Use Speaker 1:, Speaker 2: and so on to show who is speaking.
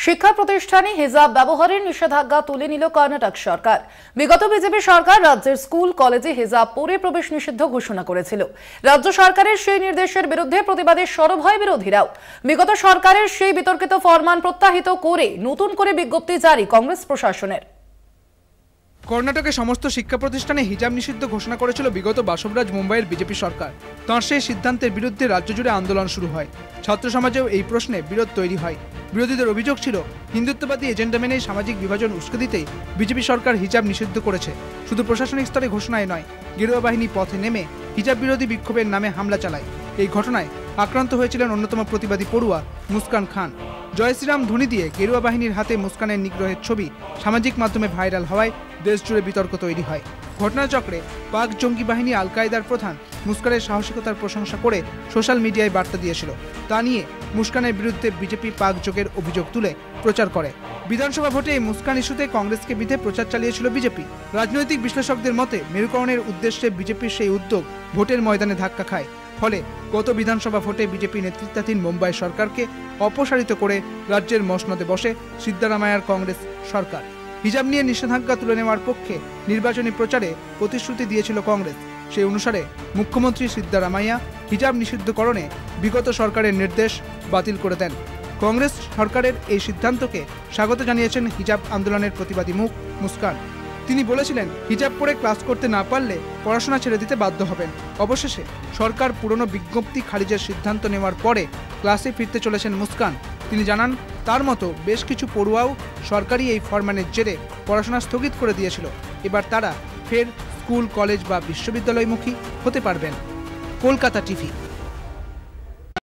Speaker 1: শিক্ষা প্রতিষ্ঠানে হিজাব ব্যবহারের নিষেধাজ্ঞা তুলে নিল কর্ণাটক সরকার। বিগত বিজেপি সরকার রাজ্যের স্কুল কলেজে হিজাব পরে প্রবেশ নিষিদ্ধ ঘোষণা করেছিল। রাজ্য সরকারের সেই নির্দেশের বিরুদ্ধে প্রতিবাদে সরব হয় বিরোধীরাও। বিগত সরকারের সেই বিতর্কিত ফরমান প্রত্যাহিত করে নতুন করে বিজ্ঞপ্তি জারি কংগ্রেস প্রশাসনের।
Speaker 2: কর্ণাটকে সমস্ত শিক্ষা প্রতিষ্ঠানে হিজাব নিষিদ্ধ ঘোষণা করেছিল বিগত বাসবরাজ মুম্বাইয়ের বিজেপি সরকার। তাঁর সেই সিদ্ধান্তের বিরুদ্ধে রাজ্য জুড়ে আন্দোলন শুরু হয়। ছাত্র সমাজেও এই প্রশ্নে বিরোধ তৈরি হয়। বিরোধীদের অভিযোগ ছিল, হিন্দুত্ববাদী এজেন্ডা মেনেই সামাজিক বিভাজন উস্কে দিতেই বিজেপি সরকার হিজাব নিষিদ্ধ করেছে। শুধু প্রশাসনিক স্তরে ঘোষণায় নয়, গেরুয়া বাহিনী পথে নেমে হিজাব বিরোধী বিক্ষোভের নামে হামলা চালায়। এই ঘটনায় আক্রান্ত হয়েছিলেন অন্যতম প্রতিবাদী পড়ুয়া মুস্কান খান। জয় শ্রীরাম ধ্বনি দিয়ে গেরুয়া বাহিনীর হাতে মুস্কানের নিগ্রহের ছবি সামাজিক মাধ্যমে ভাইরাল হওয়ায় দেশ জুড়ে বিতর্ক তৈরি হয়। ঘটনাচক্রে পাক জঙ্গি বাহিনী আল কায়দার প্রধান মুস্কানের সাহসিকতার প্রশংসা করে সোশ্যাল মিডিয়ায় বার্তা দিয়েছিল। তা নিয়ে মুস্কানের বিরুদ্ধে বিজেপি পাক যোগের অভিযোগ তুলে প্রচার করে। বিধানসভা ভোটে এই মুস্কান ইস্যুতে কংগ্রেসকে বিধে প্রচার চালিয়েছিল বিজেপি। রাজনৈতিক বিশ্লেষকদের মতে মেরুকরণের উদ্দেশ্যে বিজেপির সেই উদ্যোগ ভোটের ময়দানে ধাক্কা খায়। ফলে গত বিধানসভা ভোটে বিজেপি নেতৃত্বাধীন মুম্বাই সরকারকে অপসারিত করে রাজ্যের মসনদে বসে সিদ্দারামাইয়ার কংগ্রেস সরকার। হিজাব নিয়ে নিষেধাজ্ঞা তুলে নেওয়ার পক্ষে নির্বাচনী প্রচারে প্রতিশ্রুতি দিয়েছিল কংগ্রেস। সেই অনুসারে মুখ্যমন্ত্রী সিদ্দারামাইয়া হিজাব নিষিদ্ধকরণে বিগত সরকারের নির্দেশ বাতিল করে দেন। কংগ্রেস সরকারের এই সিদ্ধান্তকে স্বাগত জানিয়েছেন হিজাব আন্দোলনের প্রতিবাদী মুখ মুস্কান। তিনি বলেছিলেন, হিজাব পরে ক্লাস করতে না পারলে পড়াশোনা ছেড়ে দিতে বাধ্য হবেন। অবশেষে সরকার পুরনো বিজ্ঞপ্তি খারিজের সিদ্ধান্ত নেওয়ার পরে ক্লাসে ফিরতে চলেছেন মুস্কান। তিনি জানান, তার মতো বেশ কিছু পড়ুয়াও সরকারি এই ফরমানের জেরে পড়াশোনা স্থগিত করে দিয়েছিল। এবার তারা ফের স্কুল, কলেজ বা বিশ্ববিদ্যালয়মুখী হতে পারবেন। কলকাতা টিভি।